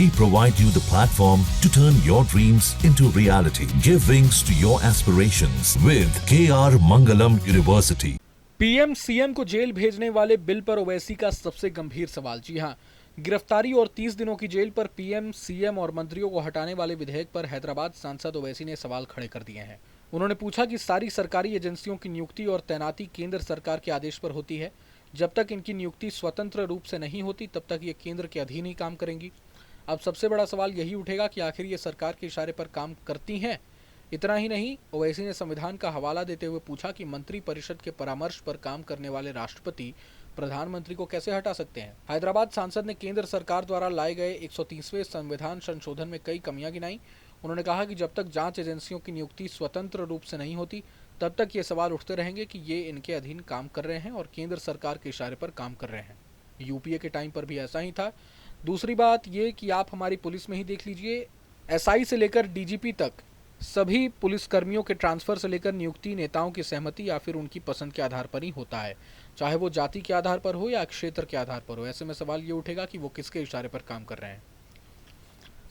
We provide you the platform to turn your dreams into reality. Give wings to your aspirations with KR Mangalam University. PM CM को jail भेजने वाले bill पर ओवैसी का सबसे गंभीर सवाल। जी हां, गिरफ्तारी और 30 दिनों की जेल पर पीएम सीएम और मंत्रियों को हटाने वाले विधेयक पर हैदराबाद सांसद ओवैसी ने सवाल खड़े कर दिए हैं। उन्होंने पूछा कि सारी सरकारी एजेंसियों की नियुक्ति और तैनाती केंद्र सरकार के आदेश पर होती है। जब तक इनकी नियुक्ति स्वतंत्र रूप से नहीं होती तब तक ये केंद्र के अधीन ही काम करेंगी। अब सबसे बड़ा सवाल यही उठेगा कि आखिर ये सरकार के इशारे पर काम करती हैं। इतना ही नहीं, ओवैसी ने संविधान का हवाला देते हुए पूछा कि मंत्री परिषद के परामर्श पर काम करने वाले राष्ट्रपति प्रधानमंत्री को कैसे हटा सकते हैं। हैदराबाद सांसद ने केंद्र सरकार द्वारा लाए गए 130वें संविधान संशोधन में कई कमियां गिनाई। उन्होंने कहा कि जब तक जांच एजेंसियों की नियुक्ति स्वतंत्र रूप से नहीं होती तब तक ये सवाल उठते रहेंगे कि ये इनके अधीन काम कर रहे हैं और केंद्र सरकार के इशारे पर काम कर रहे हैं। यूपीए के टाइम पर भी ऐसा ही था। दूसरी बात ये कि आप हमारी पुलिस में ही देख लीजिए, एसआई से लेकर डीजीपी तक सभी पुलिसकर्मियों के ट्रांसफर से लेकर नियुक्ति नेताओं की सहमति या फिर उनकी पसंद के आधार पर ही होता है, चाहे वो जाति के आधार पर हो या क्षेत्र के आधार पर हो। ऐसे में सवाल ये उठेगा कि वो किसके इशारे पर काम कर रहे हैं।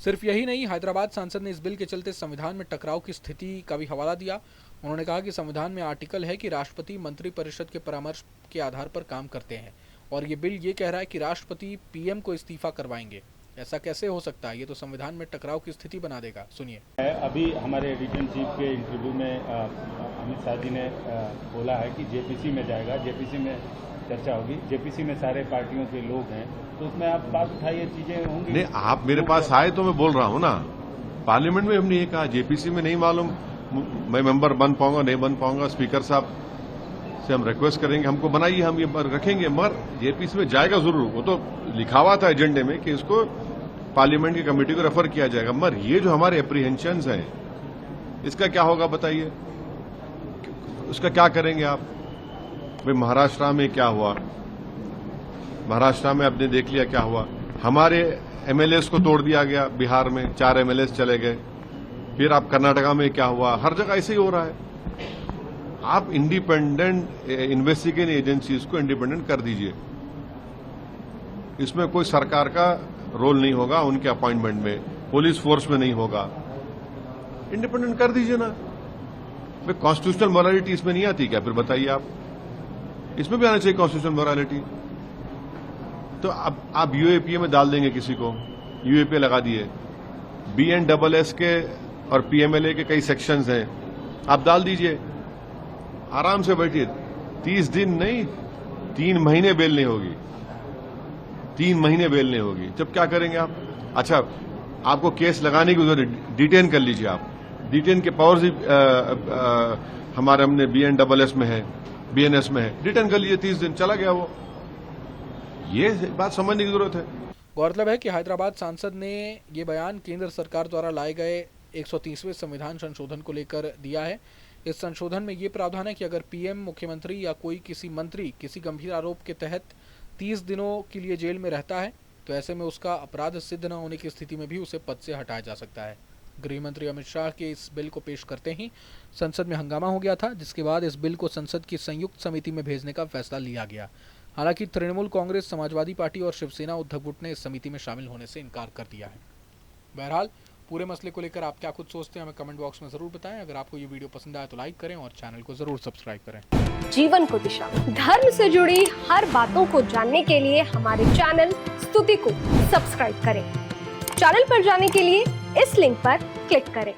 सिर्फ यही नहीं, हैदराबाद सांसद ने इस बिल के चलते संविधान में टकराव की स्थिति का भी हवाला दिया। उन्होंने कहा कि संविधान में आर्टिकल है कि राष्ट्रपति मंत्री परिषद के परामर्श के आधार पर काम करते हैं और ये बिल ये कह रहा है कि राष्ट्रपति पीएम को इस्तीफा करवाएंगे। ऐसा कैसे हो सकता है? ये तो संविधान में टकराव की स्थिति बना देगा। सुनिए। अभी हमारे एडिटर इन चीफ के इंटरव्यू में अमित शाह जी ने बोला है कि जेपीसी में जाएगा, जेपीसी में चर्चा होगी, जेपीसी में सारे पार्टियों के लोग हैं, तो उसमें आप बात उठाइए, चीजें होंगी। नहीं, आप मेरे पास आए तो मैं बोल रहा हूँ ना। पार्लियामेंट में हमने ये कहा, जेपीसी में नहीं मालूम मैं मेंबर बन पाऊंगा नहीं बन पाऊंगा। स्पीकर साहब से हम रिक्वेस्ट करेंगे, हमको बनाइए, हम ये रखेंगे, मगर जेपीसी में जाएगा जरूर। वो तो लिखा हुआ था एजेंडे में कि इसको पार्लियामेंट की कमेटी को रेफर किया जाएगा। मगर ये जो हमारे एप्रीहेंशंस हैं, इसका क्या होगा बताइए? उसका क्या करेंगे आप? भाई महाराष्ट्र में क्या हुआ? महाराष्ट्र में आपने देख लिया क्या हुआ। हमारे एमएलएस को तोड़ दिया गया, बिहार में 4 एमएलएस चले गए। फिर आप कर्नाटका में क्या हुआ? हर जगह ऐसे ही हो रहा है। आप इंडिपेंडेंट इन्वेस्टिगेटिंग एजेंसीज को इंडिपेंडेंट कर दीजिए। इसमें कोई सरकार का रोल नहीं होगा, उनके अपॉइंटमेंट में पुलिस फोर्स में नहीं होगा। इंडिपेंडेंट कर दीजिए ना। भाई कॉन्स्टिट्यूशनल मोरालिटी इसमें नहीं आती क्या? फिर बताइए आप, इसमें भी आना चाहिए कॉन्स्टिट्यूशनल मोरालिटी। तो अब आप यूएपीए में डाल देंगे किसी को, यूएपीए लगा दिए। बीएनडबलएस के और पीएमएलए के कई सेक्शंस हैं, आप डाल दीजिए, आराम से बैठिए। 30 दिन नहीं, 3 महीने बेल नहीं होगी, 3 महीने बेल नहीं होगी। जब क्या करेंगे आप? अच्छा, आपको केस लगाने की जरूरत, डिटेन कर लीजिए आप। डिटेन के पावर्स हमारे हमने बीएनडबलएस में है, बीएनएस में है, डिटेन कर लीजिए। 30 दिन चला गया वो। ये बात समझने की जरूरत है। गौरतलब है कि हैदराबाद सांसद ने ये बयान केंद्र सरकार द्वारा लाए गए 130वें संविधान संशोधन को लेकर दिया है। इस संशोधन में ये प्रावधान है कि अगर पीएम, मुख्यमंत्री या कोई किसी मंत्री किसी गंभीर आरोप के तहत 30 दिनों के लिए जेल में रहता है तो ऐसे में उसका अपराध सिद्ध न होने की स्थिति में भी उसे पद से हटाया जा सकता है। गृह मंत्री अमित शाह के इस बिल को पेश करते ही संसद में हंगामा हो गया था, जिसके बाद इस बिल को संसद की संयुक्त समिति में भेजने का फैसला लिया गया। हालांकि तृणमूल कांग्रेस, समाजवादी पार्टी और शिवसेना उद्धव गुट ने इस समिति में शामिल होने से इनकार कर दिया है। बहरहाल पूरे मसले को लेकर आप क्या कुछ सोचते हैं, हमें कमेंट बॉक्स में जरूर बताएं। अगर आपको ये वीडियो पसंद आया तो लाइक करें और चैनल को जरूर सब्सक्राइब करें। जीवन को दिशा, धर्म से जुड़ी हर बातों को जानने के लिए हमारे चैनल स्तुति को सब्सक्राइब करें। चैनल पर जाने के लिए इस लिंक पर क्लिक करें।